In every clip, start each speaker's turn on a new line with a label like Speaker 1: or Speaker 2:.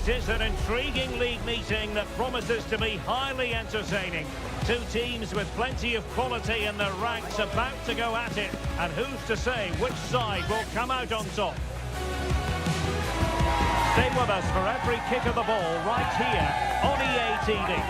Speaker 1: It is an intriguing league meeting that promises to be highly entertaining. Two teams with plenty of quality in their ranks about to go at it. And who's to say which side will come out on top? Stay with us for every kick of the ball right here on EA TV.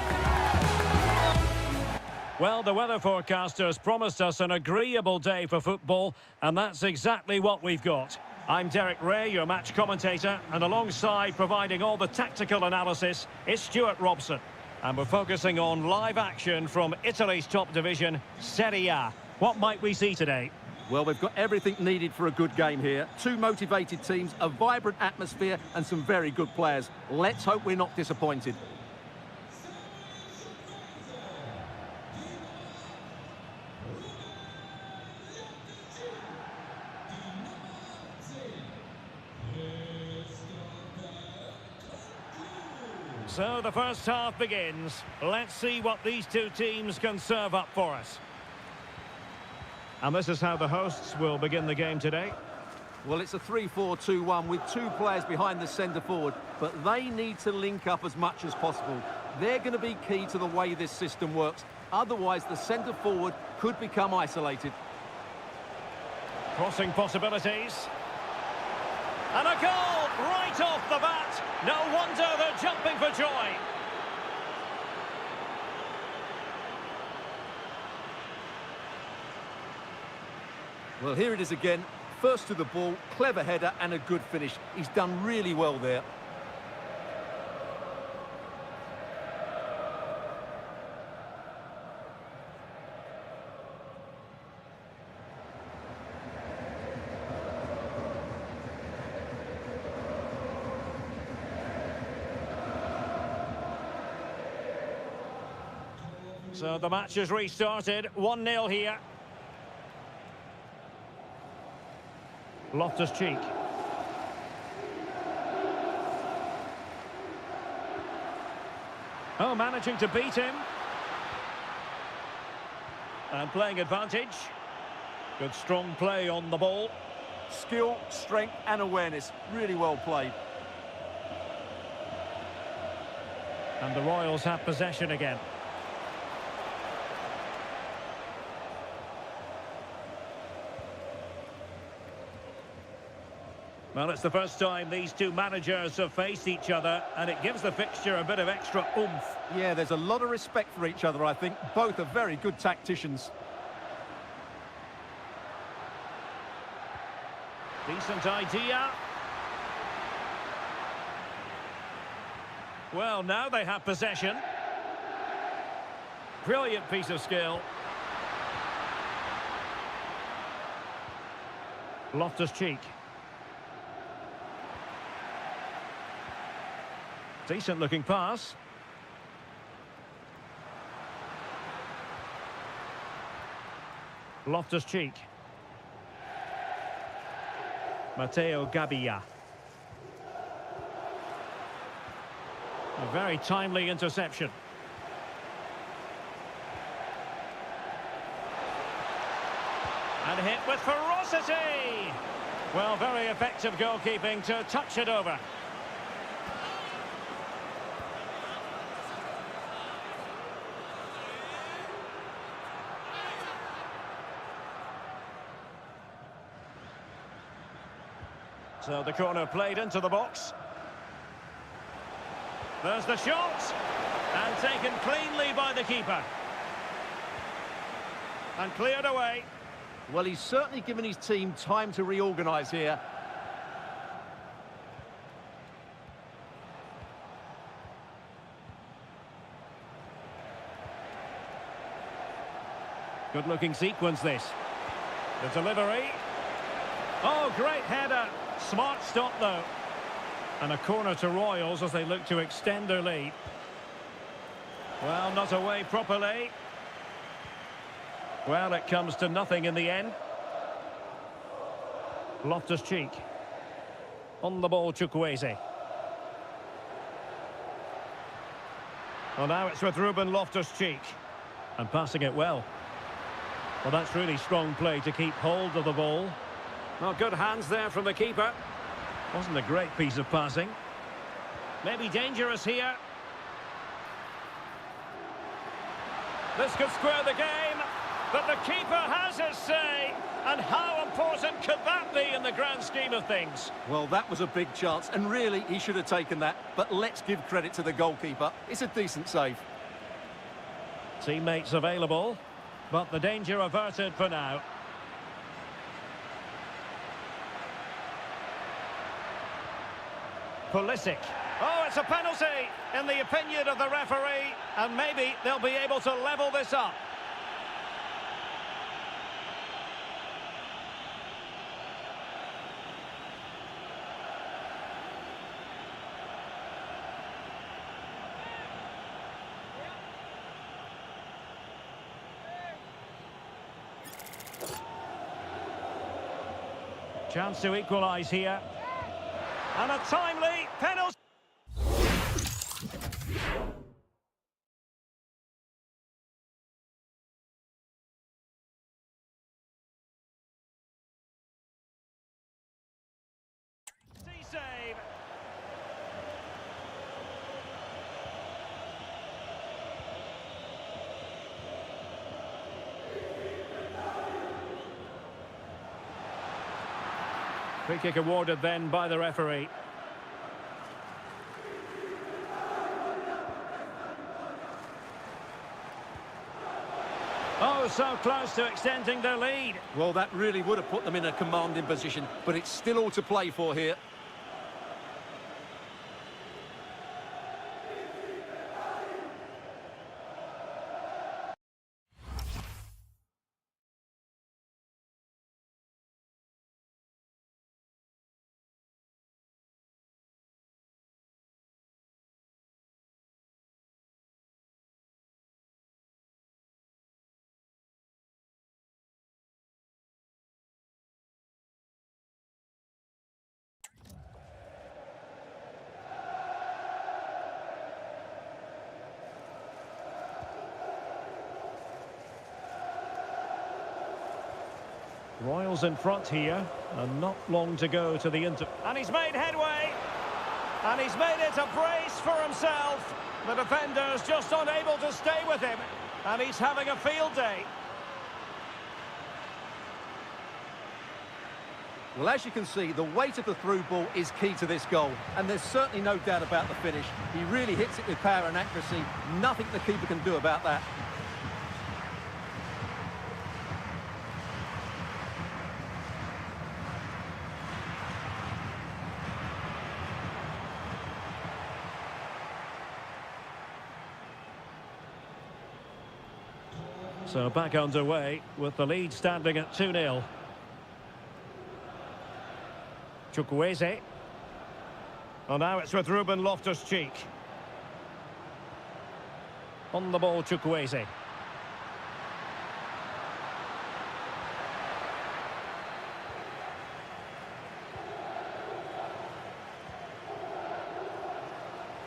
Speaker 1: Well, the weather forecasters promised us an agreeable day for football, and that's exactly what we've got. I'm Derek Ray, your match commentator, and alongside providing all the tactical analysis is Stuart Robson. And we're focusing on live action from Italy's top division, Serie A. What might we see today?
Speaker 2: Well, we've got everything needed for a good game here. Two motivated teams, a vibrant atmosphere, and some very good players. Let's hope we're not disappointed.
Speaker 1: So the first half begins. Let's see what these two teams can serve up for us. And this is how the hosts will begin the game today.
Speaker 2: Well, it's a 3-4-2-1 with two players behind the centre forward, but they need to link up as much as possible. They're going to be key to the way this system works. Otherwise, the centre forward could become isolated.
Speaker 1: Crossing possibilities. And a goal right off the bat. No wonder they're jumping for joy.
Speaker 2: Well, here it is again. First to the ball, clever header and a good finish. He's done really well there.
Speaker 1: So the match has restarted. 1-0 here. Loftus-Cheek. Oh, managing to beat him. And playing advantage. Good strong play on the ball.
Speaker 2: Skill, strength and awareness. Really well played.
Speaker 1: And the Royals have possession again. Well, it's the first time these two managers have faced each other, and it gives the fixture a bit of extra oomph.
Speaker 2: Yeah, there's a lot of respect for each other, I think. Both are very good tacticians.
Speaker 1: Decent idea. Well, now they have possession. Brilliant piece of skill. Loftus-Cheek. Decent looking pass. Loftus-Cheek. Matteo Gabbia. A very timely interception. And hit with ferocity. Well, very effective goalkeeping to touch it over. So the corner played into the box. There's the shot. And taken cleanly by the keeper. And cleared away.
Speaker 2: Well, he's certainly given his team time to reorganise here.
Speaker 1: Good looking sequence this. The delivery. Oh, great header. Smart stop, though. And a corner to Royals as they look to extend their lead. Well, not away properly. Well, it comes to nothing in the end. Loftus-Cheek. On the ball, Chukwueze. Well, now it's with Ruben Loftus-Cheek. And passing it well. Well, that's really strong play to keep hold of the ball. Well, good hands there from the keeper. Wasn't a great piece of passing. Maybe dangerous here. This could square the game, but the keeper has his say. And how important could that be in the grand scheme of things?
Speaker 2: Well, that was a big chance, and really, he should have taken that. But let's give credit to the goalkeeper. It's a decent save.
Speaker 1: Teammates available, but the danger averted for now. Pulisic. Oh, it's a penalty, in the opinion of the referee, and maybe they'll be able to level this up. Chance to equalise here. And a timely penalty. Save. Free kick awarded then by the referee. Oh, so close to extending their lead.
Speaker 2: Well, that really would have put them in a commanding position, but it's still all to play for here.
Speaker 1: Royals in front here, and not long to go to the inter... And he's made headway! And he's made it a brace for himself. The defender's just unable to stay with him, and he's having a field day.
Speaker 2: Well, as you can see, the weight of the through ball is key to this goal, and there's certainly no doubt about the finish. He really hits it with power and accuracy. Nothing the keeper can do about that.
Speaker 1: So back underway with the lead standing at 2-0. Chukwueze. Well, now it's with Ruben Loftus-Cheek. On the ball, Chukwueze.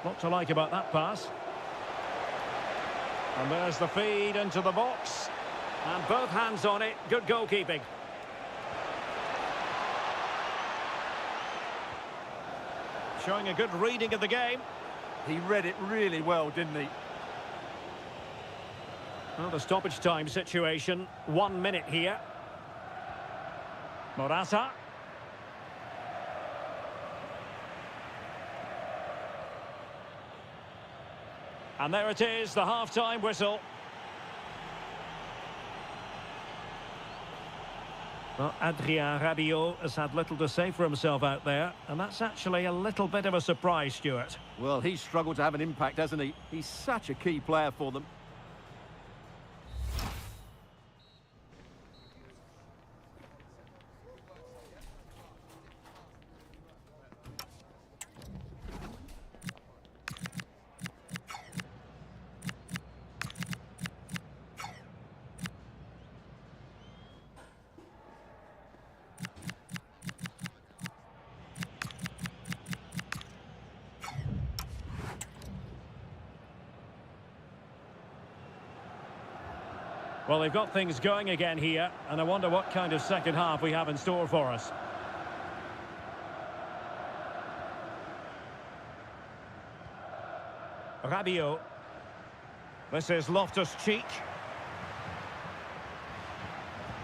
Speaker 1: What to like about that pass? And there's the feed into the box. And both hands on it. Good goalkeeping. Showing a good reading of the game.
Speaker 2: He read it really well, didn't he?
Speaker 1: Well, the stoppage time situation. 1 minute here. Morata. And there it is, the half-time whistle. Well, Adrien Rabiot has had little to say for himself out there, and that's actually a little bit of a surprise, Stuart.
Speaker 2: Well, he's struggled to have an impact, hasn't he? He's such a key player for them.
Speaker 1: Well, they've got things going again here, and I wonder what kind of second half we have in store for us. Rabiot. This is Loftus-Cheek.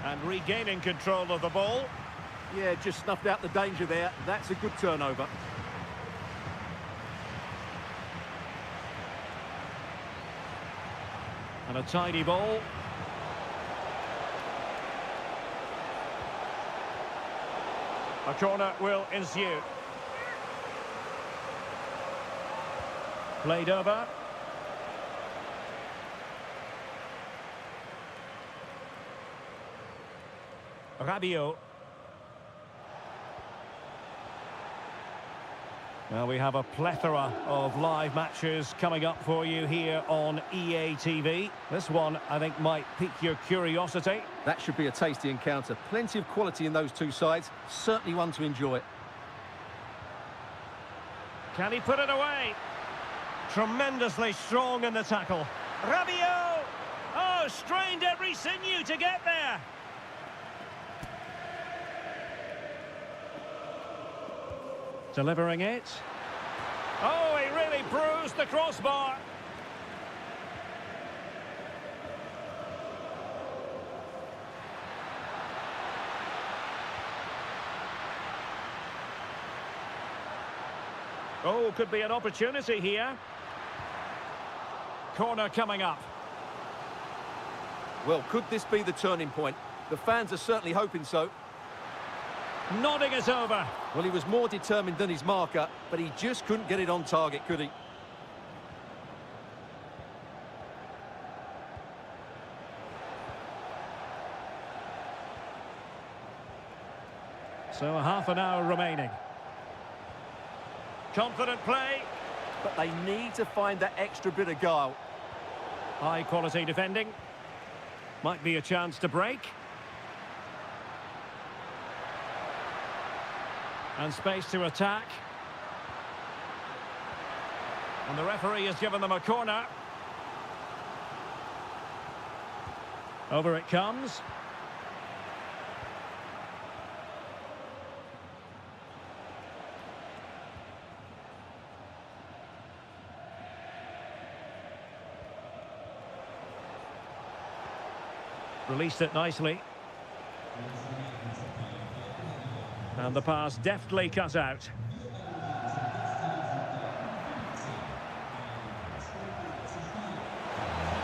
Speaker 1: And regaining control of the ball.
Speaker 2: Yeah, just snuffed out the danger there. That's a good turnover.
Speaker 1: And a tidy ball. A corner will ensue. Played over. Rabiot. Well, we have a plethora of live matches coming up for you here on EA TV. This one, I think, might pique your curiosity.
Speaker 2: That should be a tasty encounter. Plenty of quality in those two sides. Certainly one to enjoy.
Speaker 1: Can he put it away? Tremendously strong in the tackle. Rabiot! Oh, strained every sinew to get there. Delivering it. Oh, he really bruised the crossbar. Oh, could be an opportunity here. Corner coming up.
Speaker 2: Well, could this be the turning point? The fans are certainly hoping so.
Speaker 1: Nodding it over.
Speaker 2: Well, he was more determined than his marker, but he just couldn't get it on target, could he?
Speaker 1: So a half an hour remaining. Confident play.
Speaker 2: But they need to find that extra bit of guile.
Speaker 1: High quality defending. Might be a chance to break. And space to attack. And the referee has given them a corner. Over it comes. Released it nicely. And the pass deftly cut out.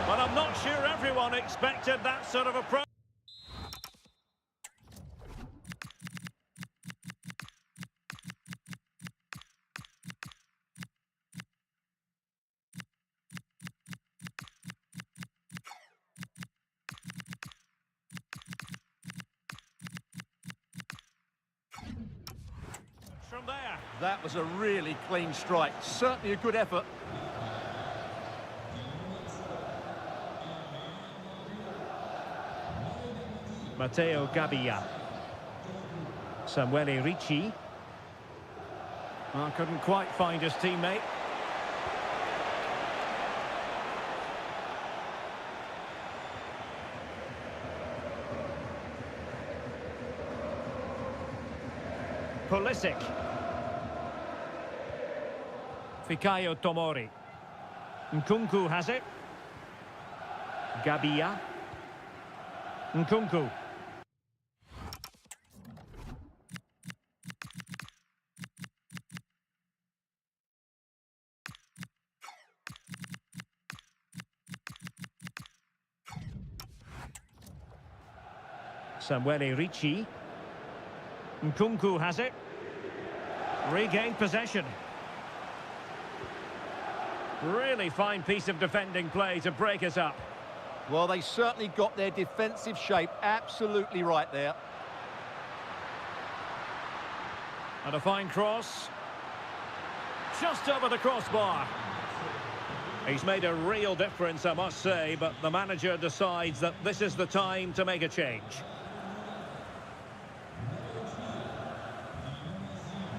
Speaker 1: But I'm not sure everyone expected that sort of approach. From there.
Speaker 2: That was a really clean strike. Certainly a good effort.
Speaker 1: Matteo Gabbia. Samuele Ricci. Oh, couldn't quite find his teammate. Pulisic. Fikayo Tomori. Nkunku has it. Gabbia. Nkunku. Samuele Ricci. Nkunku has it. Regained possession. Really fine piece of defending play to break us up.
Speaker 2: Well, they certainly got their defensive shape absolutely right there.
Speaker 1: And a fine cross. Just over the crossbar. He's made a real difference, I must say, but the manager decides that this is the time to make a change.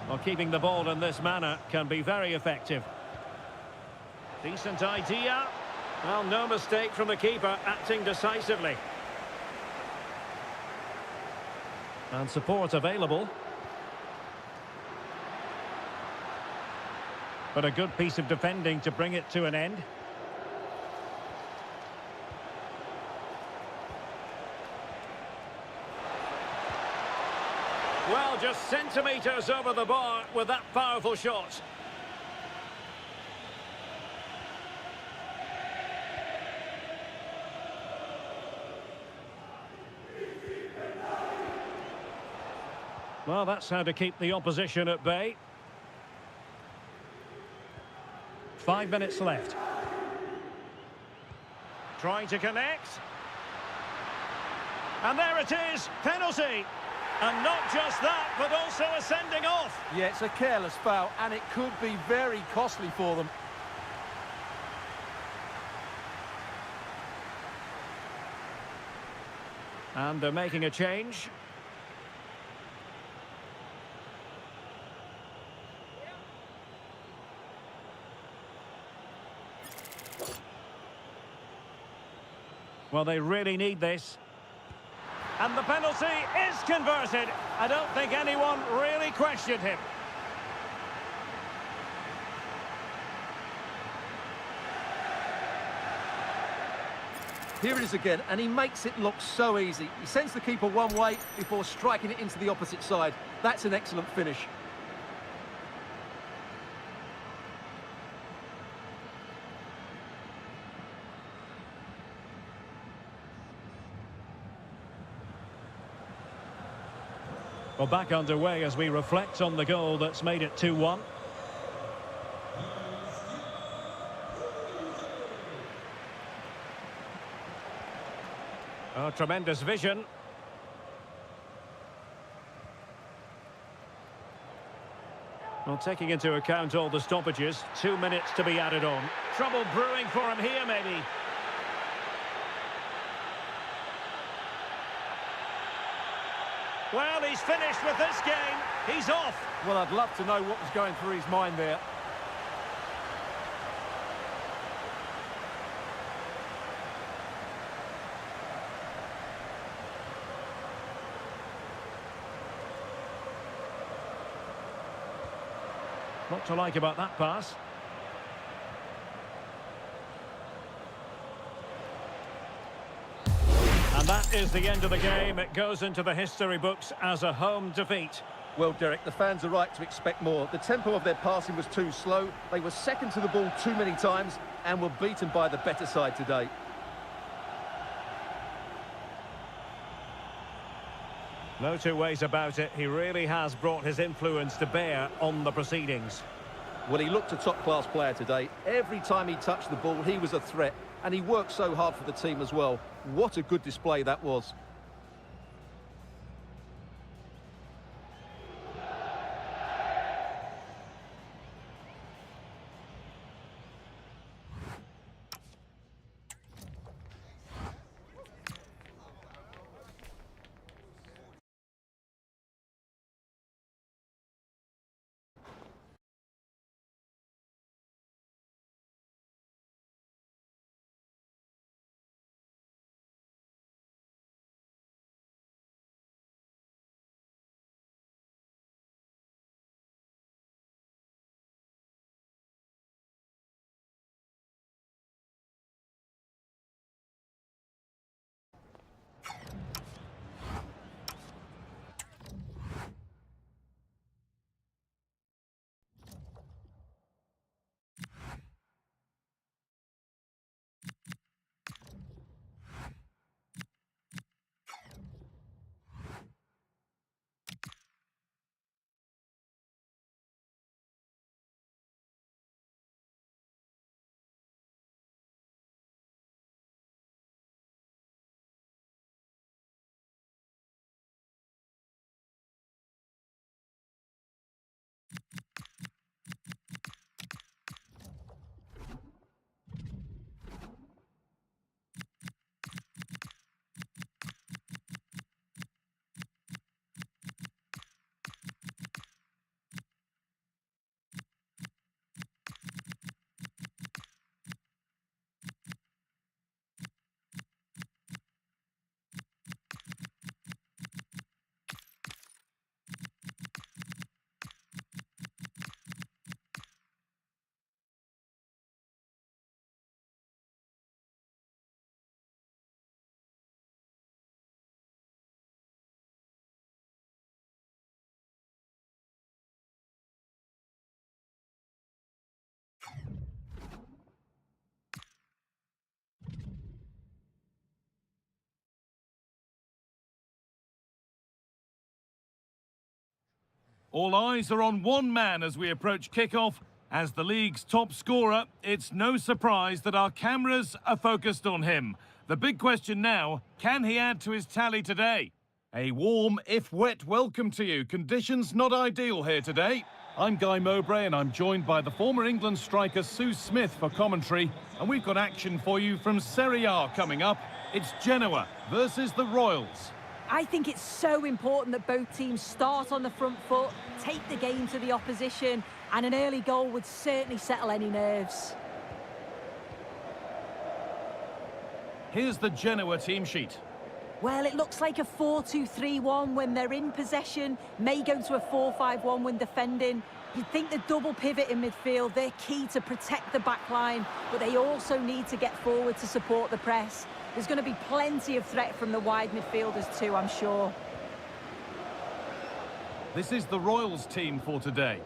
Speaker 1: Well, keeping the ball in this manner can be very effective. Decent idea. Well, no mistake from the keeper, acting decisively. And support available. But a good piece of defending to bring it to an end. Well, just centimetres over the bar with that powerful shot. Well, that's how to keep the opposition at bay. 5 minutes left. Trying to connect. And there it is, penalty. And not just that, but also a sending off.
Speaker 2: Yeah, it's a careless foul, and it could be very costly for them.
Speaker 1: And they're making a change. Well, they really need this. And the penalty is converted. I don't think anyone really questioned him.
Speaker 2: Here it is again, and he makes it look so easy. He sends the keeper one way before striking it into the opposite side. That's an excellent finish.
Speaker 1: Well, back underway as we reflect on the goal that's made it 2-1. Oh, tremendous vision. Well, taking into account all the stoppages, 2 minutes to be added on. Trouble brewing for him here, maybe. Well, he's finished with this game. He's off.
Speaker 2: Well, I'd love to know what was going through his mind there.
Speaker 1: What to like about that pass? And that is the end of the game. It goes into the history books as a home defeat.
Speaker 2: Well, Derek, the fans are right to expect more. The tempo of their passing was too slow. They were second to the ball too many times and were beaten by the better side today.
Speaker 1: No two ways about it. He really has brought his influence to bear on the proceedings.
Speaker 2: Well, he looked a top-class player today. Every time he touched the ball, he was a threat. And he worked so hard for the team as well. What a good display that was.
Speaker 3: All eyes are on one man as we approach kickoff. As the league's top scorer, it's no surprise that our cameras are focused on him. The big question now, can he add to his tally today? A warm, if wet, welcome to you. Conditions not ideal here today. I'm Guy Mowbray and I'm joined by the former England striker Sue Smith for commentary. And we've got action for you from Serie A coming up. It's Genoa versus the Royals.
Speaker 4: I think it's so important that both teams start on the front foot, take the game to the opposition, and an early goal would certainly settle any nerves.
Speaker 3: Here's the Genoa team sheet.
Speaker 4: Well, it looks like a 4-2-3-1 when they're in possession, may go to a 4-5-1 when defending. You'd think the double pivot in midfield, they're key to protect the back line, but they also need to get forward to support the press. There's going to be plenty of threat from the wide midfielders too, I'm sure.
Speaker 3: This is the Royals team for today.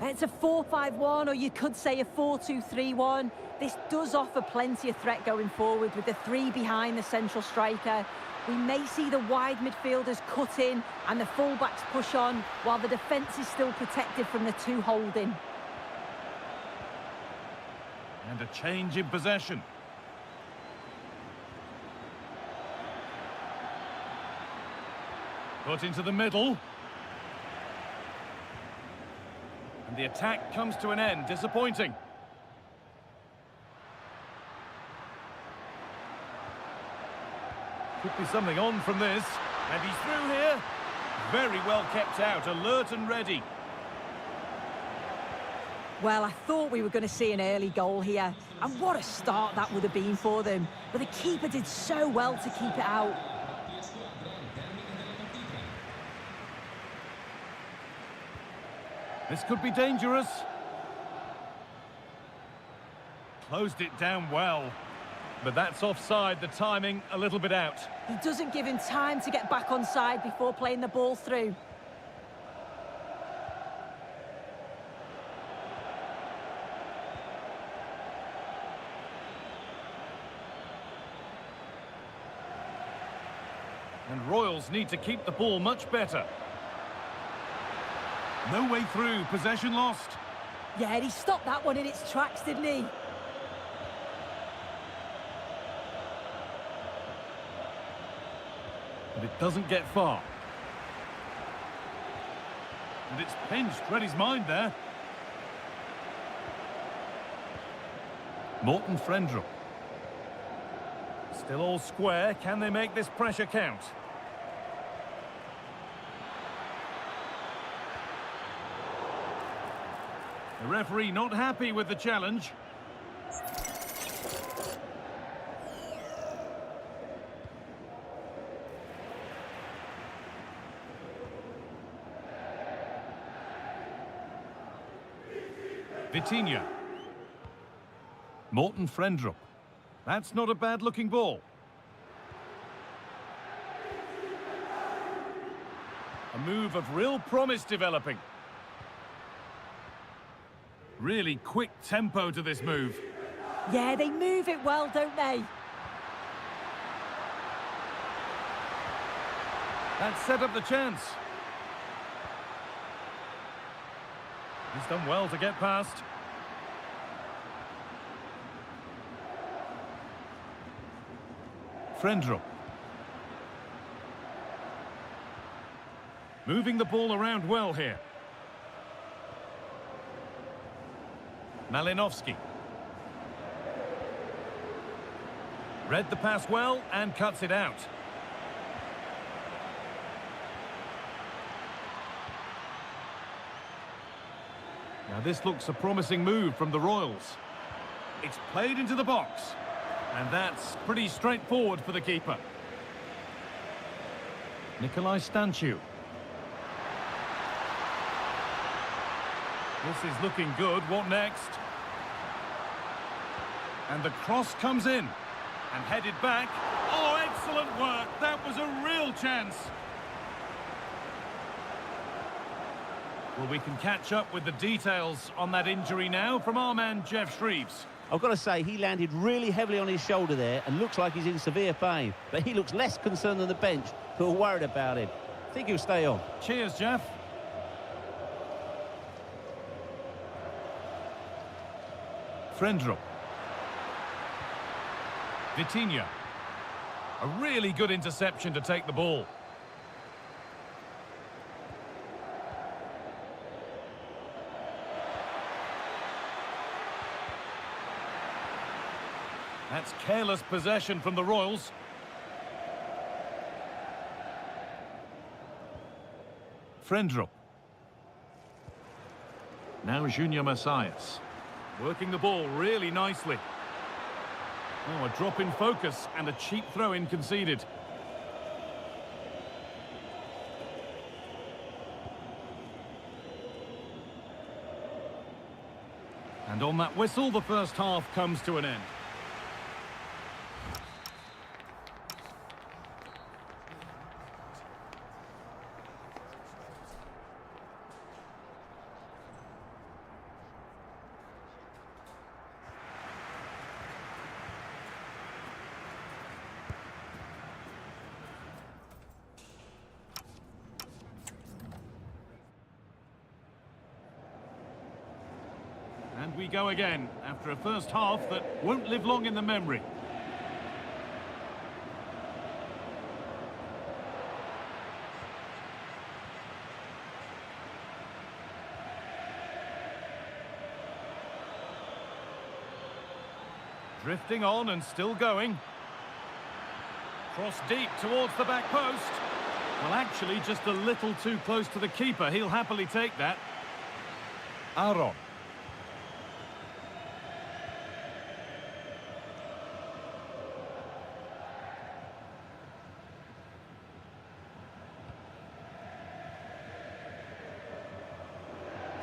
Speaker 4: It's a 4-5-1, or you could say a 4-2-3-1. This does offer plenty of threat going forward with the three behind the central striker. We may see the wide midfielders cut in and the fullbacks push on, while the defence is still protected from the two holding.
Speaker 3: And a change in possession. Put into the middle. And the attack comes to an end. Disappointing. Could be something on from this. And he's through here. Very well kept out, alert and ready.
Speaker 4: Well, I thought we were going to see an early goal here. And what a start that would have been for them. But the keeper did so well to keep it out.
Speaker 3: This could be dangerous. Closed it down well. But that's offside, the timing a little bit out.
Speaker 4: He doesn't give him time to get back on side before playing the ball through.
Speaker 3: And Royals need to keep the ball much better. No way through, possession lost.
Speaker 4: Yeah, and he stopped that one in its tracks, didn't he?
Speaker 3: But it doesn't get far. And it's pinched, read his mind there. Morten Frendrup. Still all square, can they make this pressure count? The referee not happy with the challenge. Vitinha. Morten Frendrup. That's not a bad-looking ball. A move of real promise developing. Really quick tempo to this move.
Speaker 4: Yeah, they move it well, don't they?
Speaker 3: That set up the chance. He's done well to get past. Frendrup. Moving the ball around well here. Malinovsky. Read the pass well and cuts it out. Now this looks a promising move from the Royals. It's played into the box. And that's pretty straightforward for the keeper. Nikolai Stanciu. This is looking good. What next? And the cross comes in. And headed back. Oh, excellent work. That was a real chance. Well, we can catch up with the details on that injury now from our man, Jeff Shreves.
Speaker 5: I've got to say, he landed really heavily on his shoulder there and looks like he's in severe pain. But he looks less concerned than the bench, who are worried about him. I think he'll stay on.
Speaker 3: Cheers, Jeff. Frendrup. Vitinha. A really good interception to take the ball. That's careless possession from the Royals. Frendrup. Now Junior Messias. Working the ball really nicely. Oh, a drop in focus and a cheap throw-in conceded. And on that whistle, the first half comes to an end. And we go again, after a first half that won't live long in the memory. Drifting on and still going. Cross deep towards the back post. Well, actually, just a little too close to the keeper. He'll happily take that. Aaron.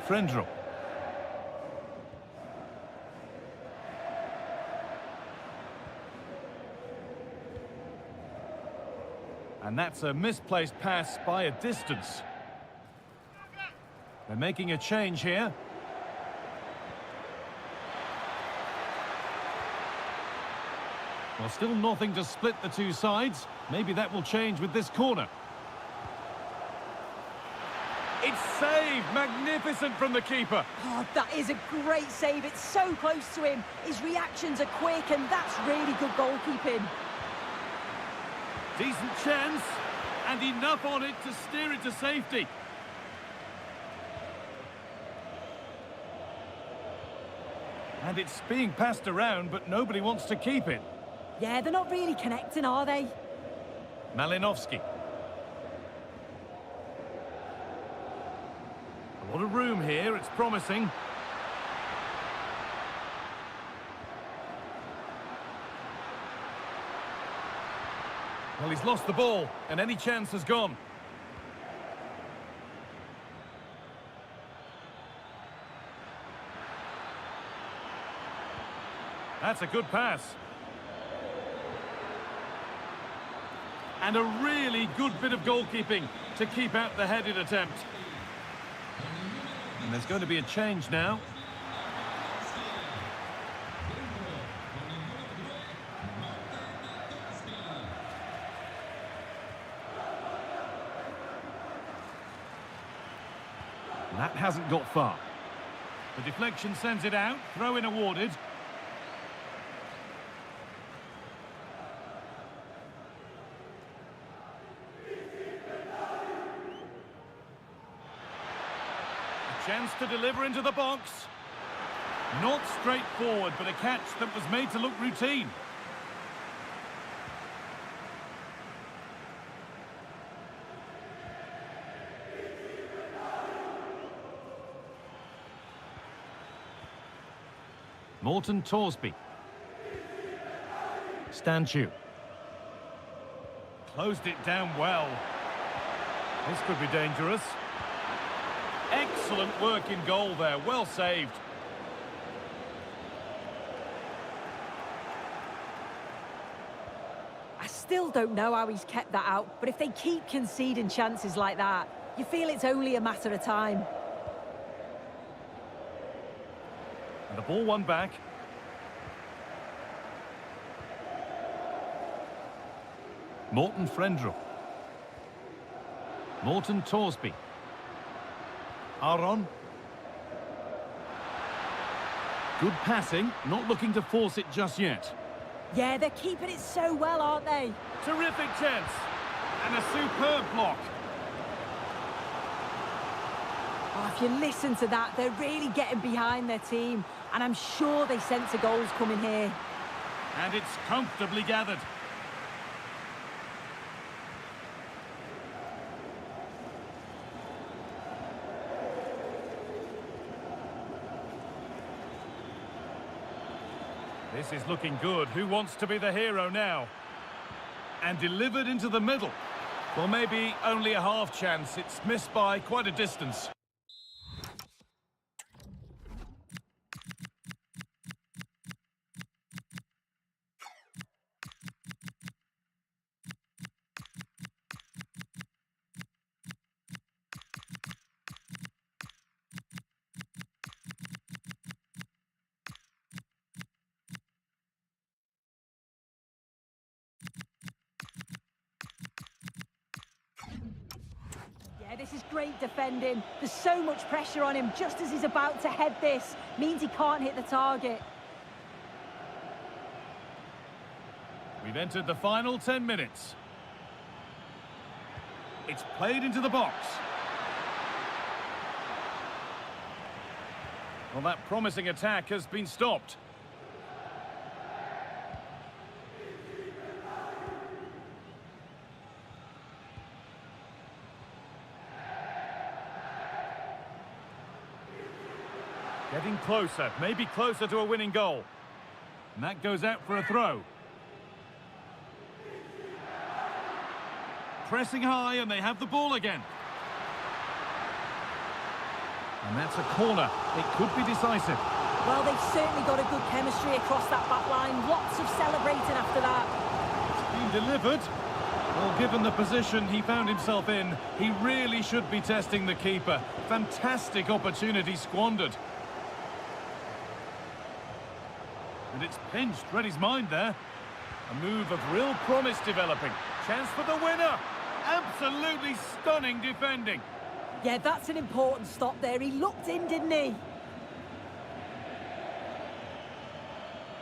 Speaker 3: Frendrup. And that's a misplaced pass by a distance. They're making a change here. Well, still nothing to split the two sides. Maybe that will change with this corner. It's saved! Magnificent from the keeper.
Speaker 4: Oh, that is a great save. It's so close to him. His reactions are quick, and that's really good goalkeeping.
Speaker 3: Decent chance, and enough on it to steer it to safety. And it's being passed around, but nobody wants to keep it.
Speaker 4: Yeah, they're not really connecting, are they?
Speaker 3: Malinovsky. A lot of room here, it's promising. Well, he's lost the ball, and any chance has gone. That's a good pass. And a really good bit of goalkeeping to keep out the headed attempt. And there's going to be a change now. That hasn't got far. The deflection sends it out, throw-in awarded. A chance to deliver into the box. Not straightforward, but a catch that was made to look routine. Morton Torsby. Stanchu. Closed it down well. This could be dangerous. Excellent work in goal there, well saved.
Speaker 4: I still don't know how he's kept that out, but if they keep conceding chances like that, you feel it's only a matter of time.
Speaker 3: And the ball won back. Morton Frendrup. Morton Torsby. Aaron. Good passing, not looking to force it just yet.
Speaker 4: Yeah, they're keeping it so well, aren't they?
Speaker 3: Terrific chance. And a superb block.
Speaker 4: Oh, if you listen to that, they're really getting behind their team. And I'm sure they sense a goal's coming here.
Speaker 3: And it's comfortably gathered. This is looking good. Who wants to be the hero now? And delivered into the middle. Well, maybe only a half chance. It's missed by quite a distance.
Speaker 4: Yeah, this is great defending. There's so much pressure on him just as he's about to head this. Means he can't hit the target.
Speaker 3: We've entered the final 10 minutes. It's played into the box. Well, that promising attack has been stopped. Getting closer, maybe closer to a winning goal. And that goes out for a throw. Pressing high, and they have the ball again. And that's a corner. It could be decisive.
Speaker 4: Well, they've certainly got a good chemistry across that back line. Lots of celebrating after that.
Speaker 3: It's been delivered. Well, given the position he found himself in, he really should be testing the keeper. Fantastic opportunity squandered. And it's pinched. Read his mind there. A move of real promise developing. Chance for the winner. Absolutely stunning defending.
Speaker 4: Yeah, that's an important stop there. He looked in, didn't he?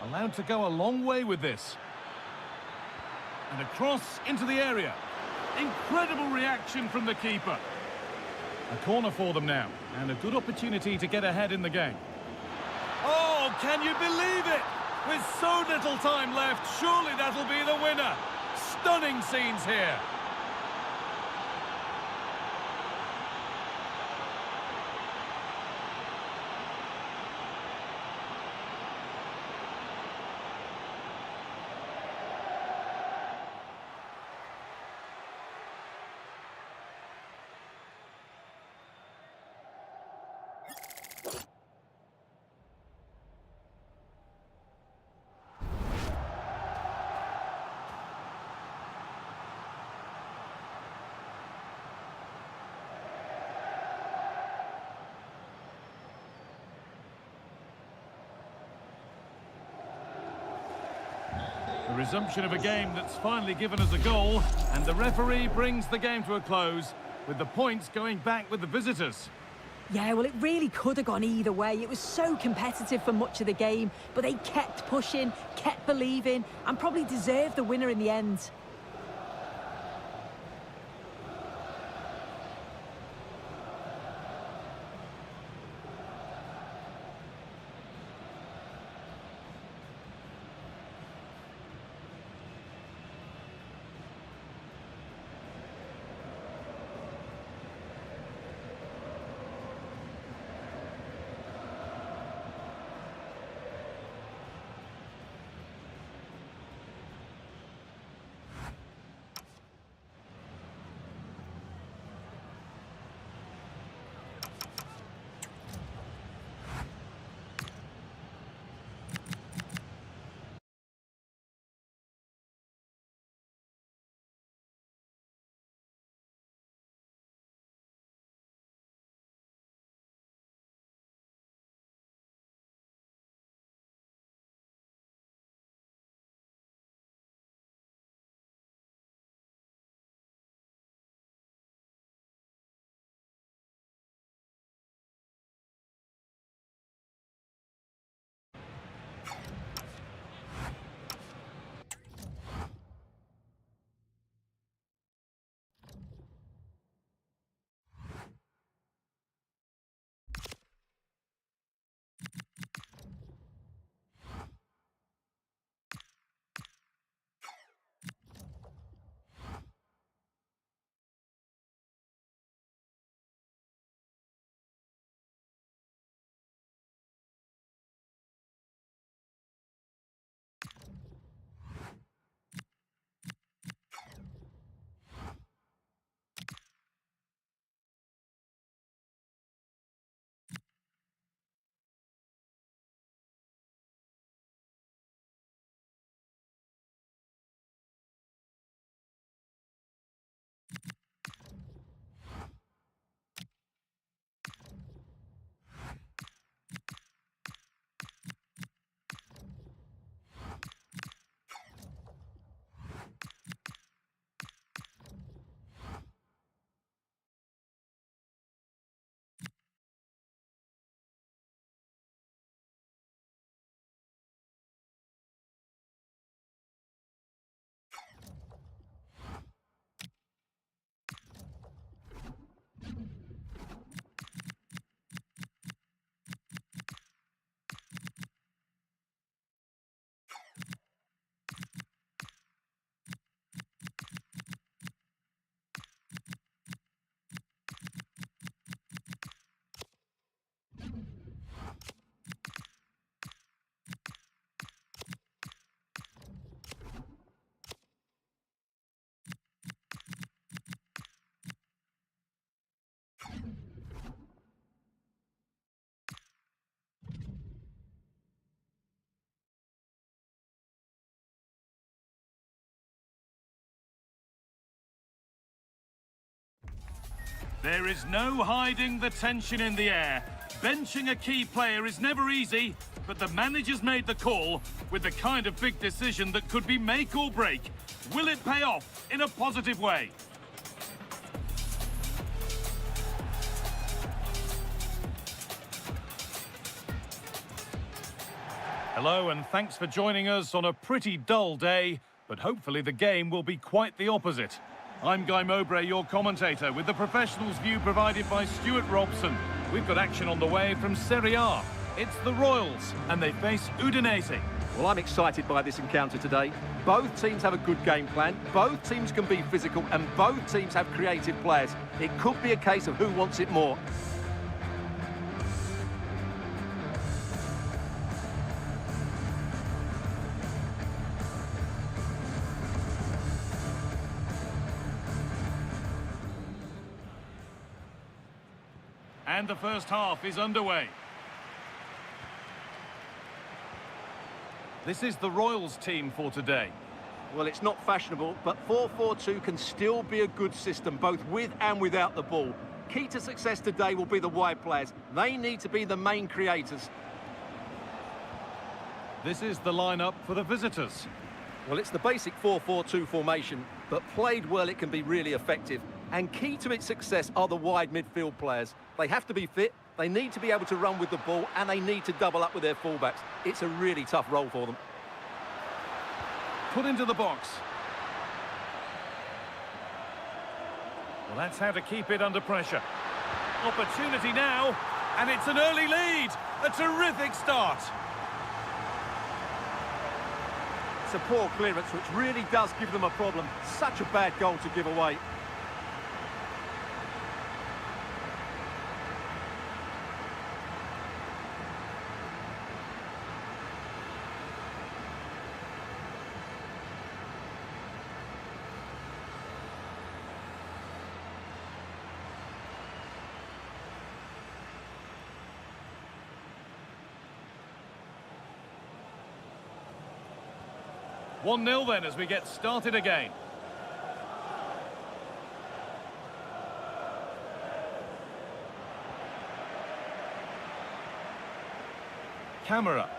Speaker 3: Allowed to go a long way with this. And a cross into the area. Incredible reaction from the keeper. A corner for them now. And a good opportunity to get ahead in the game. Oh, can you believe it? With so little time left, surely that'll be the winner. Stunning scenes here. The resumption of a game that's finally given us a goal, and the referee brings the game to a close, with the points going back with the visitors.
Speaker 4: Yeah, well, it really could have gone either way. It was so competitive for much of the game, but they kept pushing, kept believing, and probably deserved the winner in the end.
Speaker 3: There is no hiding the tension in the air. Benching a key player is never easy, but the manager's made the call with the kind of big decision that could be make or break. Will it pay off in a positive way? Hello and thanks for joining us on a pretty dull day, but hopefully the game will be quite the opposite. I'm Guy Mowbray, your commentator, with the professionals' view provided by Stuart Robson. We've got action on the way from Serie A. It's the Royals, and they face Udinese.
Speaker 2: Well, I'm excited by this encounter today. Both teams have a good game plan, both teams can be physical, and both teams have creative players. It could be a case of who wants it more.
Speaker 3: And the first half is underway. This is the Royals team for today.
Speaker 2: Well, it's not fashionable, but 4-4-2 can still be a good system, both with and without the ball. Key to success today will be the wide players. They need to be the main creators.
Speaker 3: This is the lineup for the visitors.
Speaker 2: Well, it's the basic 4-4-2 formation, but played well it can be really effective. And key to its success are the wide midfield players. They have to be fit, they need to be able to run with the ball, and they need to double up with their fullbacks. It's a really tough role for them.
Speaker 3: Put into the box. Well, that's how to keep it under pressure. Opportunity now, and it's an early lead. A terrific start.
Speaker 2: It's a poor clearance, which really does give them a problem. Such a bad goal to give away.
Speaker 3: One 0 then as we get started again. Camera.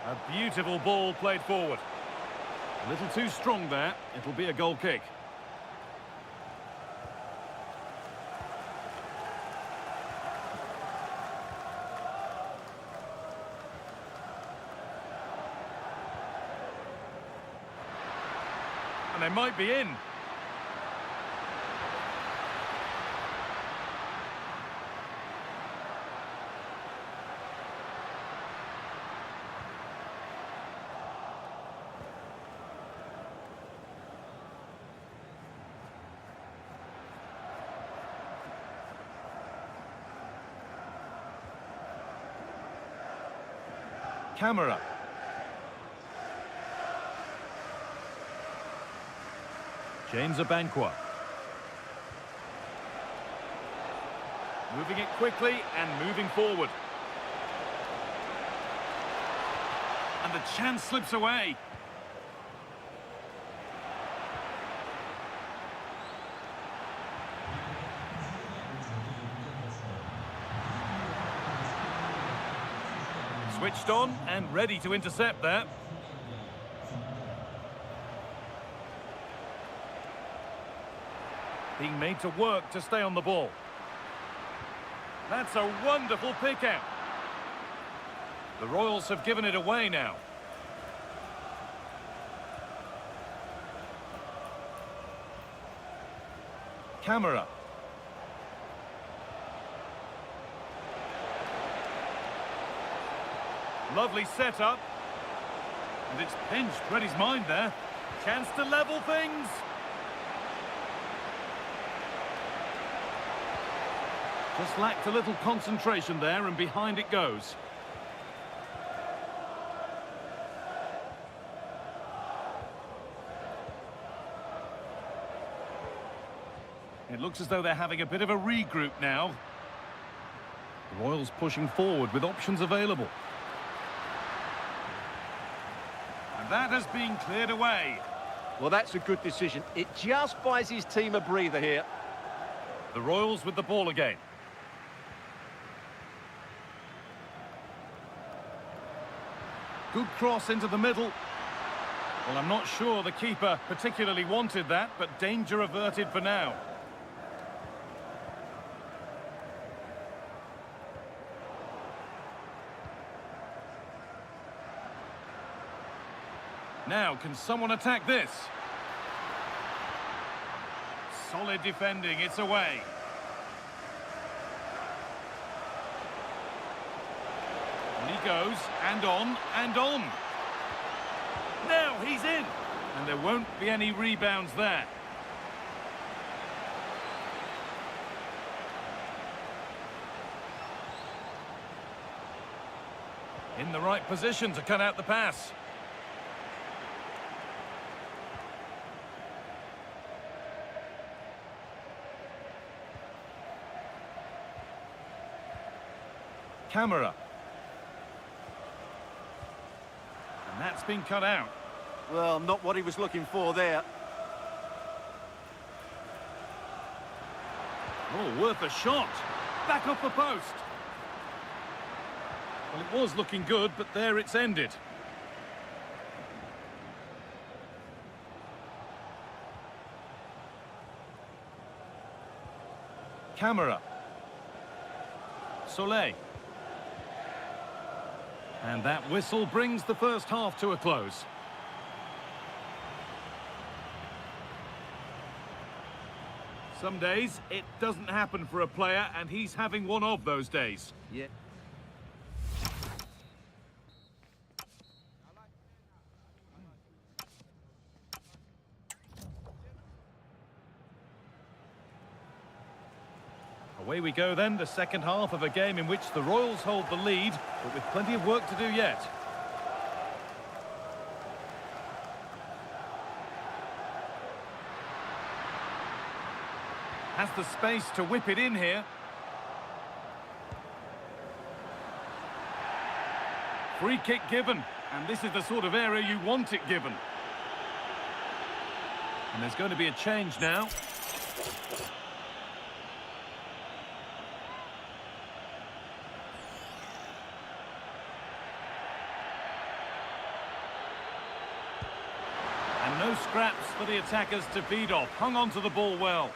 Speaker 3: A beautiful ball played forward. A little too strong there. It'll be a goal kick. And they might be in. Camera. James Abankwah. Moving it quickly and moving forward. And the chance slips away. Switched on and ready to intercept there. Being made to work to stay on the ball. That's a wonderful pick out. The Royals have given it away now. Camera. Lovely setup. And it's pinched Reddy's mind there. Chance to level things. Just lacked a little concentration there, and behind it goes. It looks as though they're having a bit of a regroup now. The Royals pushing forward with options available. And that has been cleared away.
Speaker 2: Well, that's a good decision. It just buys his team a breather here.
Speaker 3: The Royals with the ball again. Good cross into the middle. Well, I'm not sure the keeper particularly wanted that, but danger averted for now. Now, can someone attack this? Solid defending, it's away. And he goes, and on, and on. Now he's in. And there won't be any rebounds there. In the right position to cut out the pass. Camera. And that's been cut out.
Speaker 2: Well, not what he was looking for there.
Speaker 3: Oh, worth a shot. Back off the post. Well, it was looking good, but there it's ended. Camera. Soleil. And that whistle brings the first half to a close. Some days, it doesn't happen for a player, and he's having one of those days.
Speaker 2: Yeah.
Speaker 3: Away we go then, the second half of a game in which the Royals hold the lead, but with plenty of work to do yet. Has the space to whip it in here. Free kick given, and this is the sort of area you want it given. And there's going to be a change now. And no scraps for the attackers to feed off. Hung on to the ball well.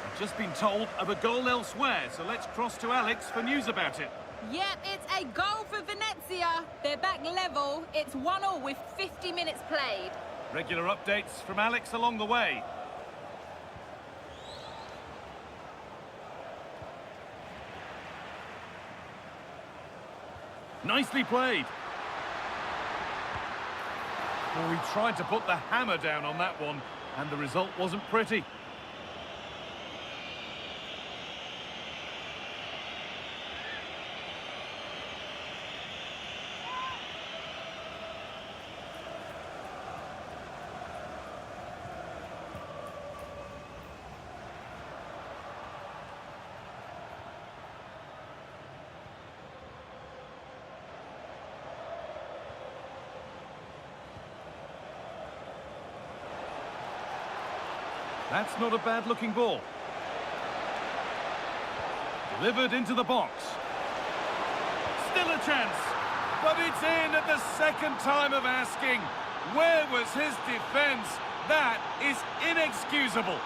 Speaker 3: I've just been told of a goal elsewhere, so let's cross to Alex for news about it.
Speaker 6: Yep, it's a goal for Venezia. They're back level. It's 1-1 with 50 minutes played.
Speaker 3: Regular updates from Alex along the way. Nicely played. Well, he tried to put the hammer down on that one, and the result wasn't pretty. That's not a bad-looking ball. Delivered into the box. Still a chance, but it's in at the second time of asking. Where was his defence? That is inexcusable.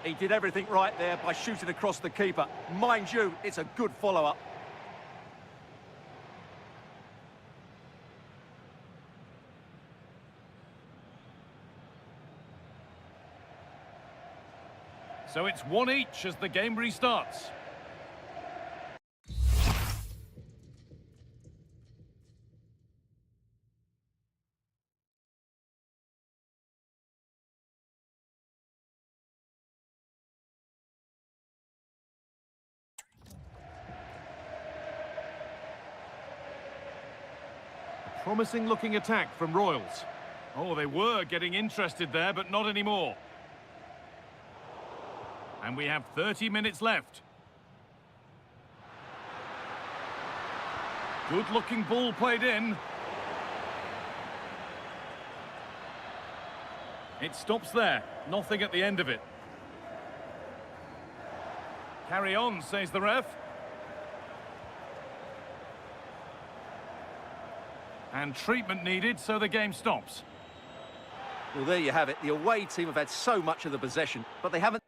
Speaker 2: He did everything right there by shooting across the keeper. Mind you, it's a good follow-up.
Speaker 3: So it's 1 each as the game restarts. Promising looking attack from Royals. Oh, they were getting interested there, but not anymore. And we have 30 minutes left. Good-looking ball played in. It stops there. Nothing at the end of it. Carry on, says the ref. And treatment needed, so the game stops.
Speaker 2: Well, there you have it. The away team have had so much of the possession, but they haven't...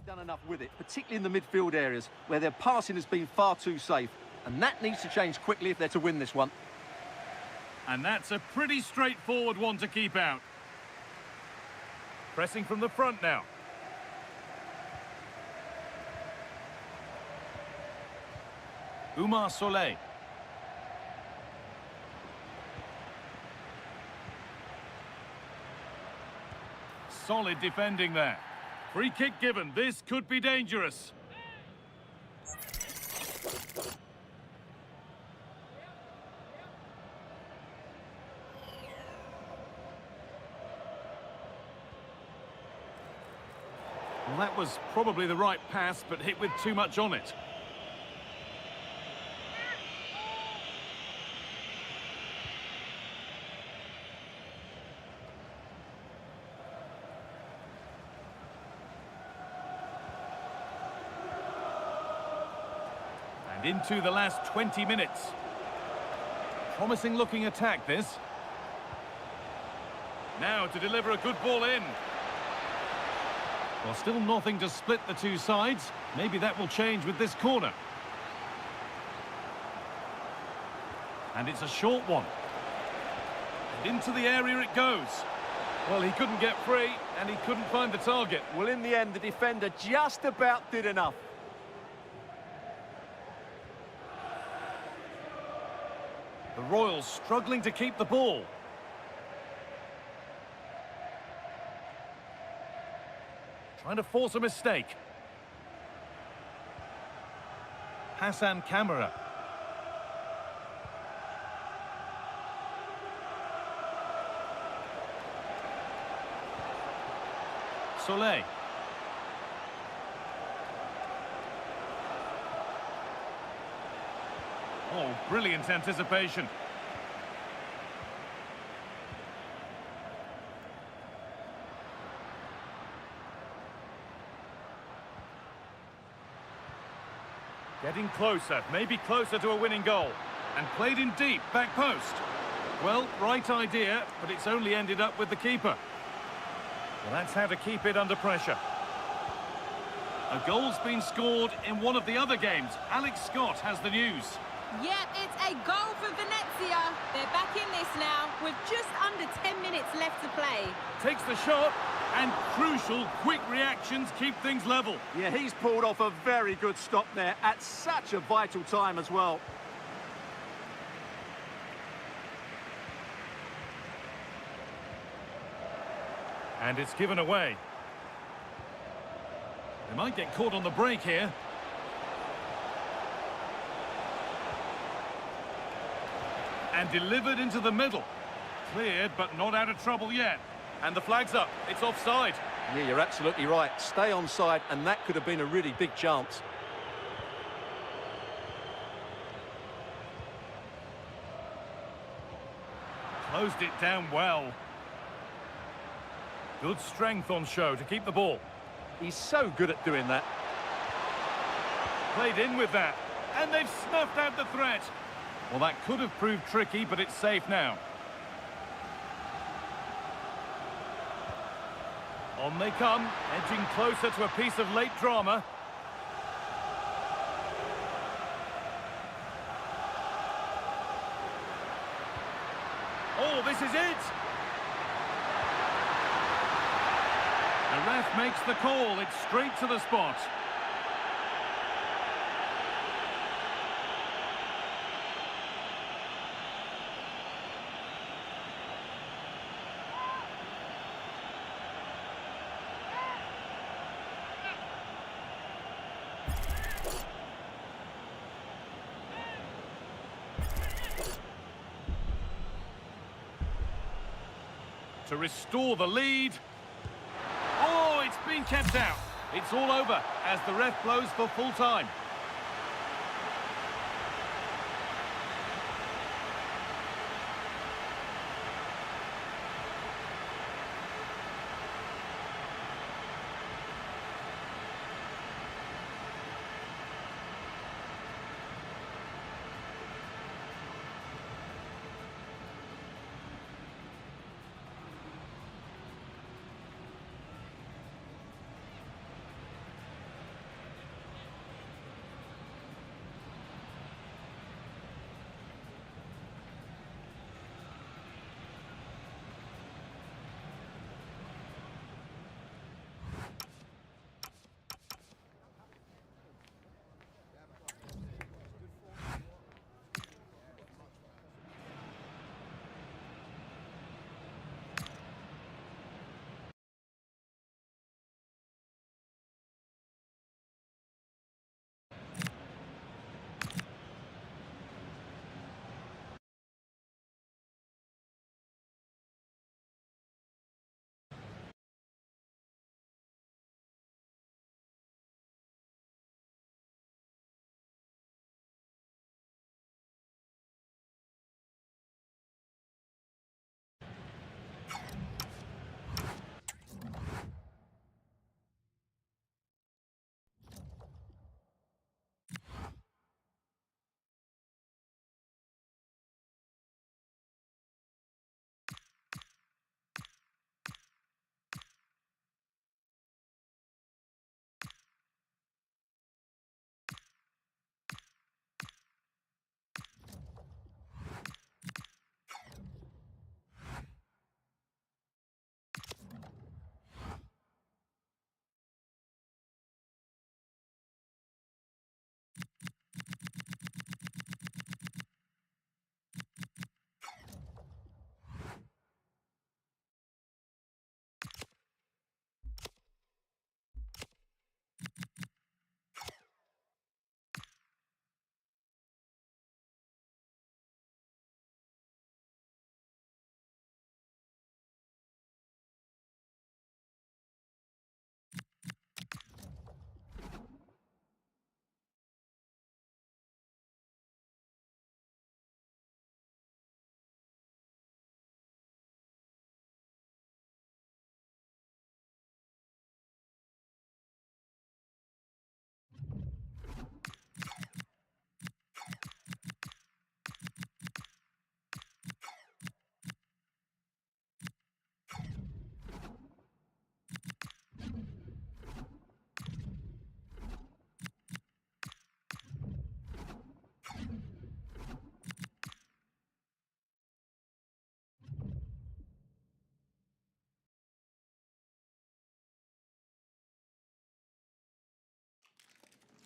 Speaker 2: done enough with it, particularly in the midfield areas where their passing has been far too safe, and that needs to change quickly if they're to win this one.
Speaker 3: And that's a pretty straightforward one to keep out. Pressing from the front now. Umar Soleil. Solid defending there. Free kick given. This could be dangerous. Well, that was probably the right pass, but hit with too much on it. And into the last 20 minutes. Promising looking attack, this. Now to deliver a good ball in. Well, still nothing to split the two sides. Maybe that will change with this corner. And it's a short one. And into the area it goes. Well, he couldn't get free, and he couldn't find the target.
Speaker 2: Well, in the end, the defender just about did enough.
Speaker 3: The Royals struggling to keep the ball. Trying to force a mistake. Hassan Kamara. Soleil. Oh, brilliant anticipation. Getting closer, maybe closer to a winning goal. And played in deep, back post. Well, right idea, but it's only ended up with the keeper. Well, that's how to keep it under pressure. A goal's been scored in one of the other games. Alex Scott has the news.
Speaker 6: Yep, it's a goal for Venezia. They're back in this now with just under 10 minutes left to play.
Speaker 3: Takes the shot, and crucial, quick reactions keep things level.
Speaker 2: Yeah, he's pulled off a very good stop there at such a vital time as well.
Speaker 3: And it's given away. They might get caught on the break here. And delivered into the middle. Cleared, but not out of trouble yet. And the flag's up. It's offside.
Speaker 2: Yeah, you're absolutely right. Stay onside, and that could have been a really big chance.
Speaker 3: Closed it down well. Good strength on show to keep the ball.
Speaker 2: He's so good at doing that.
Speaker 3: Played in with that. And they've snuffed out the threat. Well, that could have proved tricky, but it's safe now. On they come, edging closer to a piece of late drama. Oh, this is it! The ref makes the call. It's straight to the spot. to restore the lead. Oh, it's been kept out. It's all over as the ref blows for full time.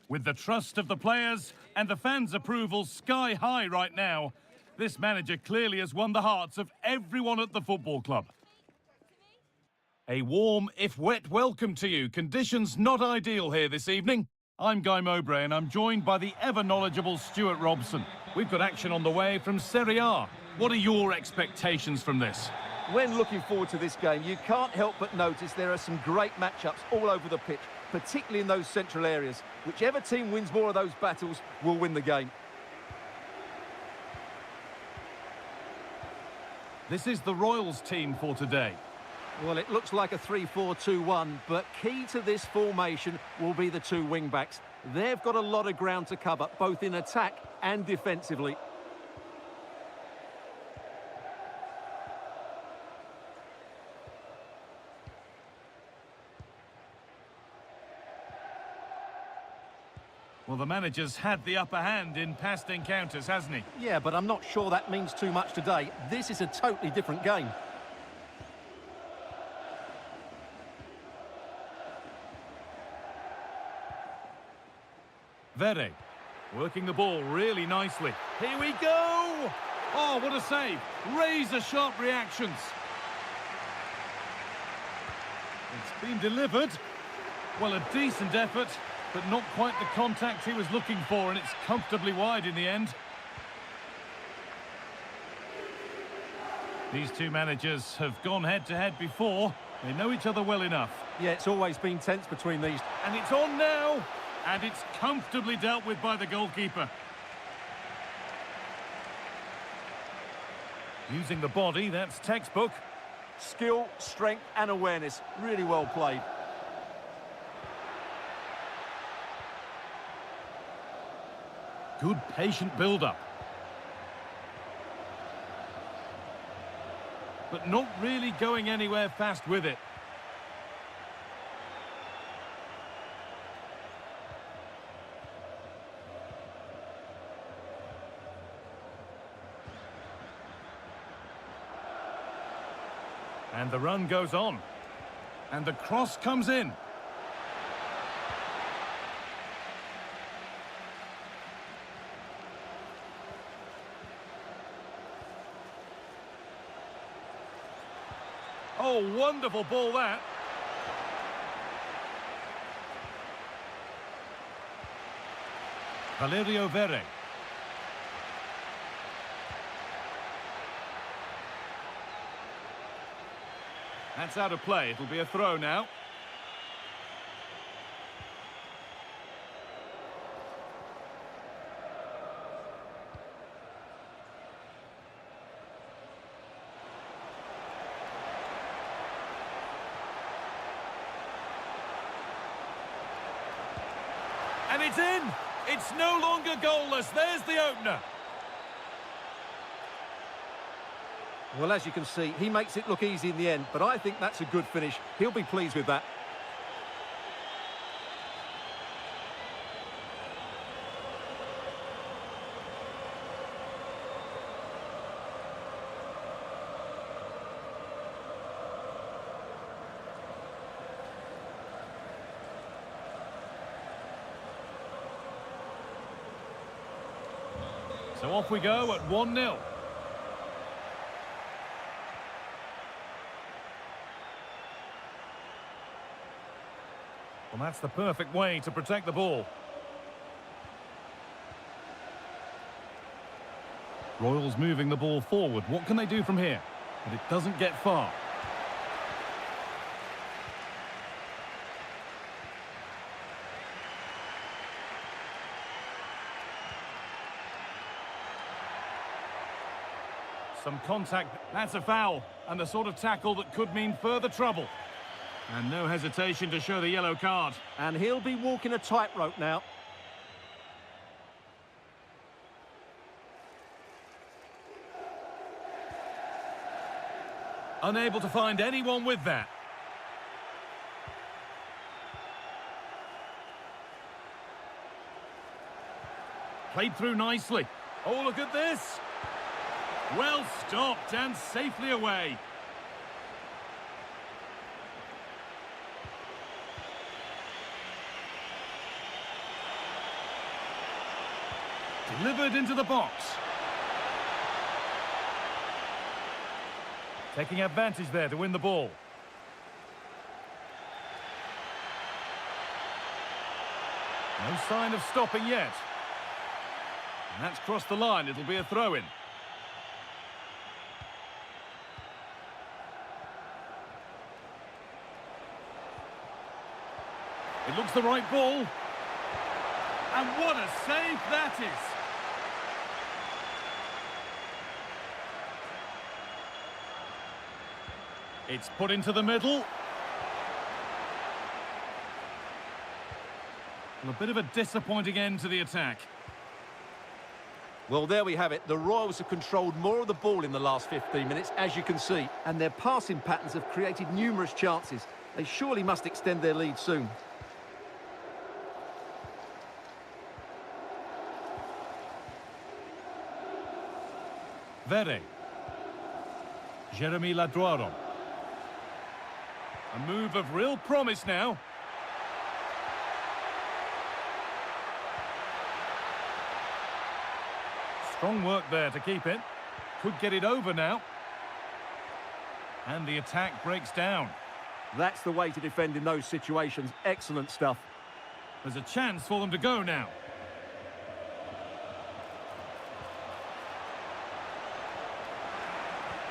Speaker 3: With the trust of the players and the fans' approval sky high right now, this manager clearly has won the hearts of everyone at the football club. A warm, if wet, welcome to you. Conditions not ideal here this evening. I'm Guy Mowbray and I'm joined by the ever-knowledgeable Stuart Robson. We've got action on the way from Serie A. What are your expectations from this?
Speaker 2: When looking forward to this game, you can't help but notice there are some great matchups all over the pitch, particularly in those central areas. Whichever team wins more of those battles will win the game.
Speaker 3: This is the Royals team for today.
Speaker 2: Well, it looks like a 3-4-2-1, but key to this formation will be the two wing-backs. They've got a lot of ground to cover, both in attack and defensively.
Speaker 3: Well, the manager's had the upper hand in past encounters, hasn't he?
Speaker 2: Yeah, but I'm not sure that means too much today. This is a totally different game.
Speaker 3: Vere, working the ball really nicely. Here we go! Oh, what a save! Razor-sharp reactions. It's been delivered. Well, a decent effort, but not quite the contact he was looking for, and it's comfortably wide in the end. These two managers have gone head-to-head before. They know each other well enough.
Speaker 2: Yeah, it's always been tense between these.
Speaker 3: And it's on now. And it's comfortably dealt with by the goalkeeper. Using the body, that's textbook.
Speaker 2: Skill, strength and awareness. Really well played.
Speaker 3: Good patient build-up. But not really going anywhere fast with it. And the run goes on. And the cross comes in. Oh, wonderful ball that. Valerio Verre. That's out of play. It'll be a throw now. And it's in! It's no longer goalless. There's the opener.
Speaker 2: Well, as you can see, he makes it look easy in the end, but I think that's a good finish. He'll be pleased with that.
Speaker 3: So off we go at 1-0. Well, that's the perfect way to protect the ball. Royals moving the ball forward. What can they do from here? But it doesn't get far. Some contact. That's a foul. And the sort of tackle that could mean further trouble. And no hesitation to show the yellow card.
Speaker 2: And he'll be walking a tightrope now.
Speaker 3: Unable to find anyone with that. Played through nicely. Oh, look at this. Well stopped and safely away. Delivered into the box. Taking advantage there to win the ball. No sign of stopping yet. And that's crossed the line. It'll be a throw-in. It looks the right ball. And what a save that is! It's put into the middle. And a bit of a disappointing end to the attack.
Speaker 2: Well, there we have it. The Royals have controlled more of the ball in the last 15 minutes, as you can see. And their passing patterns have created numerous chances. They surely must extend their lead soon.
Speaker 3: Verre. Jeremy Ladroiro. A move of real promise now. Strong work there to keep it. Could get it over now. And the attack breaks down.
Speaker 2: That's the way to defend in those situations. Excellent stuff.
Speaker 3: There's a chance for them to go now.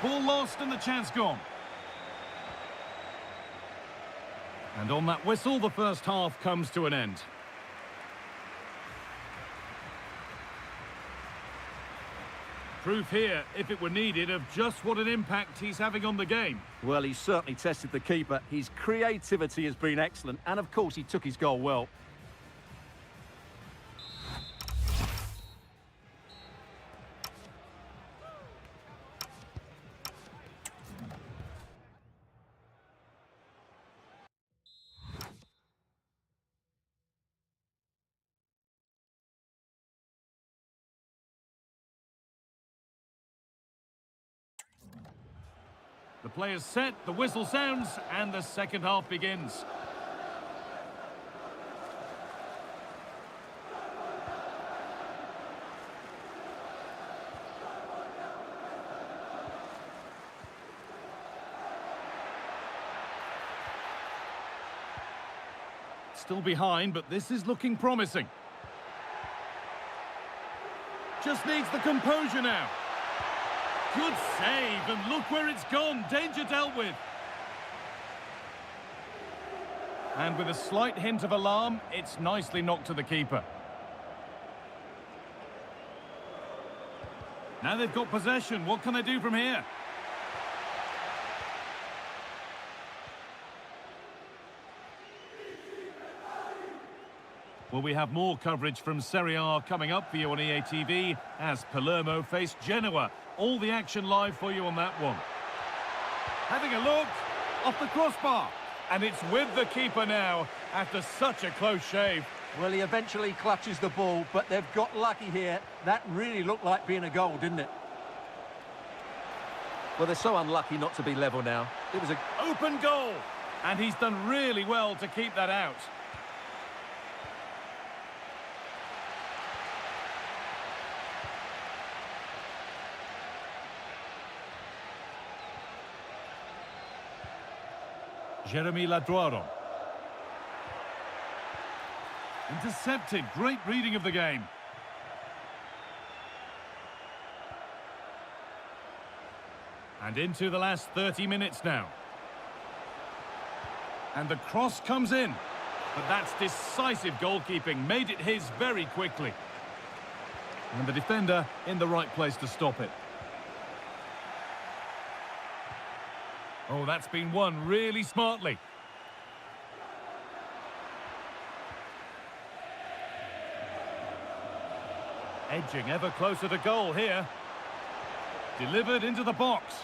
Speaker 3: Ball lost and the chance gone. And on that whistle, the first half comes to an end. Proof here, if it were needed, of just what an impact he's having on the game.
Speaker 2: Well, he's certainly tested the keeper. His creativity has been excellent, and of course he took his goal well.
Speaker 3: The player's set, the whistle sounds, and the second half begins. Still behind, but this is looking promising. Just needs the composure now. Good save, and look where it's gone. Danger dealt with. And with a slight hint of alarm, it's nicely knocked to the keeper. Now they've got possession. What can they do from here? Well, we have more coverage from Serie A coming up for you on EA TV as Palermo face Genoa. All the action live for you on that one. Having a look, off the crossbar. And it's with the keeper now after such a close shave.
Speaker 2: Well, he eventually clutches the ball, but they've got lucky here. That really looked like being a goal, didn't it? Well, they're so unlucky not to be level now. It was an
Speaker 3: Open goal. And he's done really well to keep that out. Jeremy Laduaro. Intercepted. Great reading of the game. And into the last 30 minutes now. And the cross comes in. But that's decisive goalkeeping. Made it his very quickly. And the defender in the right place to stop it. Oh, that's been won really smartly. Edging ever closer to goal here. Delivered into the box.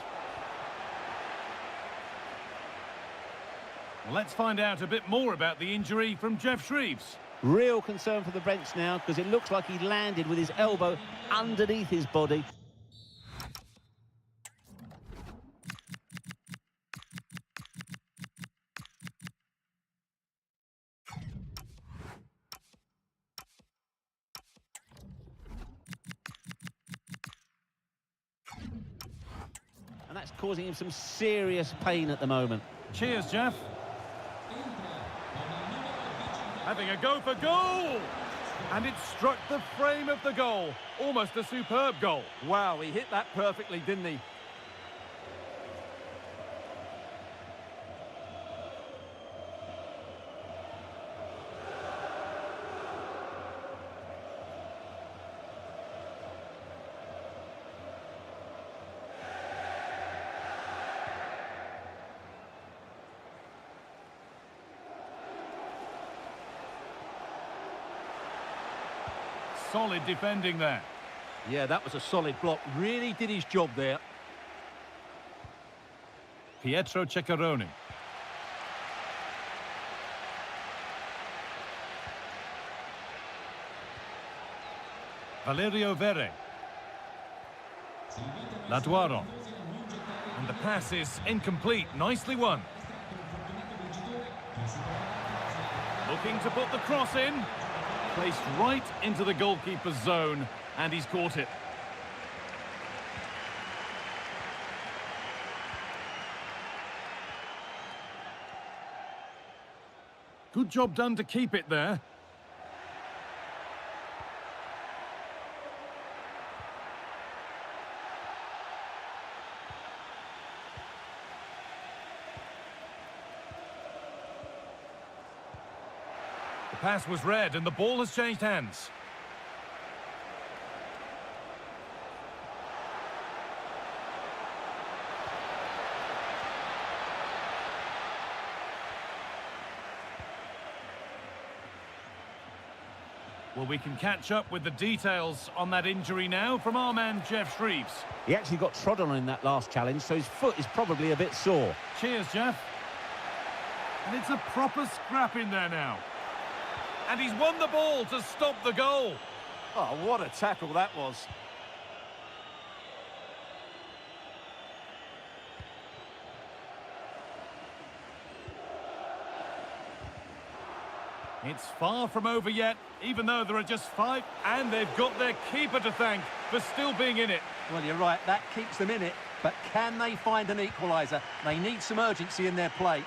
Speaker 3: Well, let's find out a bit more about the injury from Jeff Shreves.
Speaker 5: Real concern for the bench now because it looks like he landed with his elbow underneath his body. And that's causing him some serious pain at the moment.
Speaker 3: Cheers, Jeff. Having a go for goal! And it struck the frame of the goal. Almost a superb goal.
Speaker 2: wow, he hit that perfectly, didn't he?
Speaker 3: Solid defending there.
Speaker 2: Yeah, that was a solid block. Really did his job there.
Speaker 3: Pietro Ceccaroni. Valerio Verre. Laduaro. And the pass is incomplete. Nicely won. Looking to put the cross in. Placed right into the goalkeeper's zone, and he's caught it. Good job done to keep it there. Pass was read and the ball has changed hands. Well, we can catch up with the details on that injury now from our man Jeff Shreves.
Speaker 5: He actually got trod on in that last challenge, so his foot is probably a bit sore.
Speaker 3: Cheers, Jeff. And it's a proper scrap in there now. And he's won the ball to stop the goal.
Speaker 2: Oh, what a tackle that was.
Speaker 3: It's far from over yet, even though there are just 5, and they've got their keeper to thank for still being in it.
Speaker 2: Well, you're right, that keeps them in it, but can they find an equaliser? They need some urgency in their play.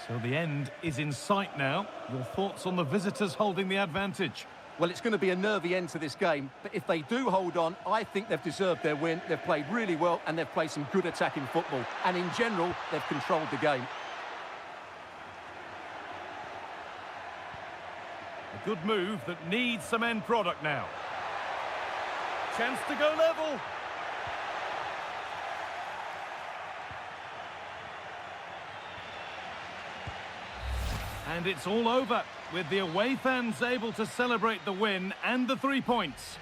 Speaker 3: So the end is in sight now. Your thoughts on the visitors holding the advantage?
Speaker 2: Well, it's going to be a nervy end to this game, but if they do hold on, I think they've deserved their win. They've played really well, and they've played some good attacking football. And in general, they've controlled the game.
Speaker 3: A good move that needs some end product now. Chance to go level. And it's all over, with the away fans able to celebrate the win and the 3 points.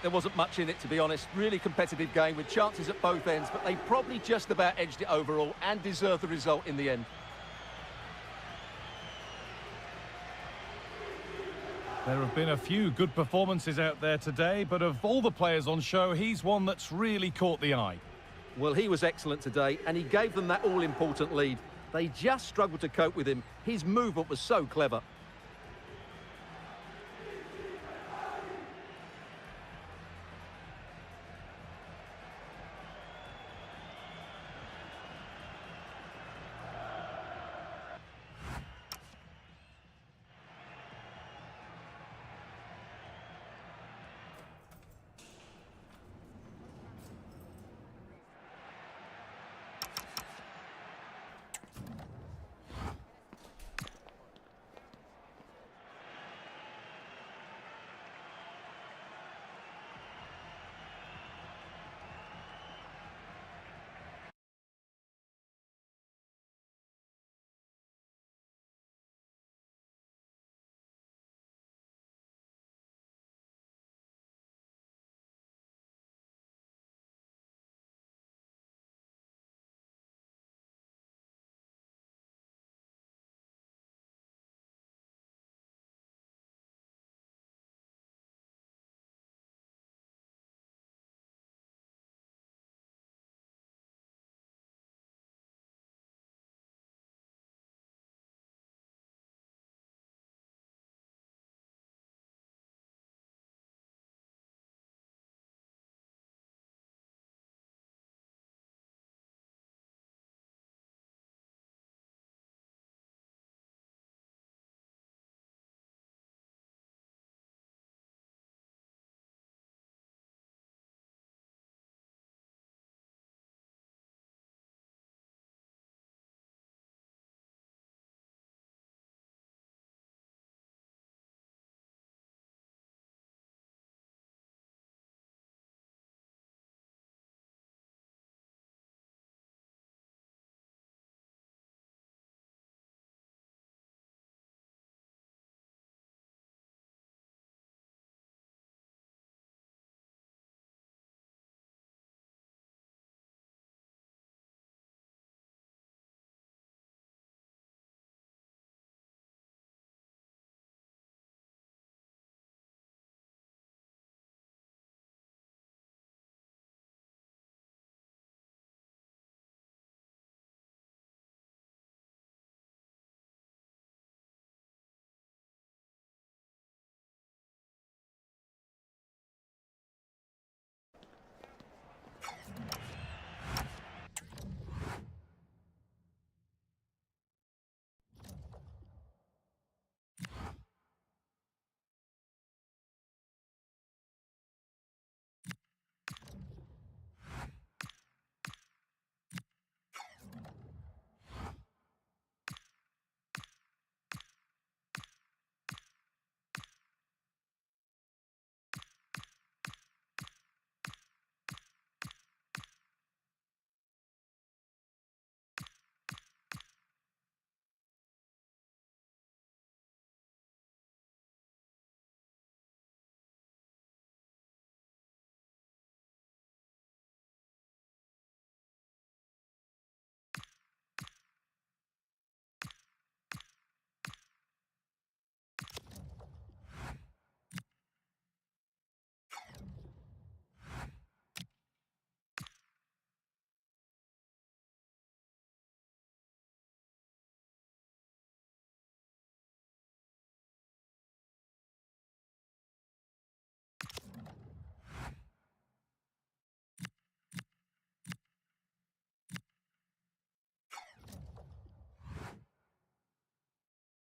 Speaker 2: There wasn't much in it, to be honest. Really competitive game with chances at both ends, but they probably just about edged it overall and deserved the result in the end.
Speaker 3: There have been a few good performances out there today, but of all the players on show, he's one that's really caught the eye.
Speaker 2: Well, he was excellent today, and he gave them that all-important lead. They just struggled to cope with him. His movement was so clever.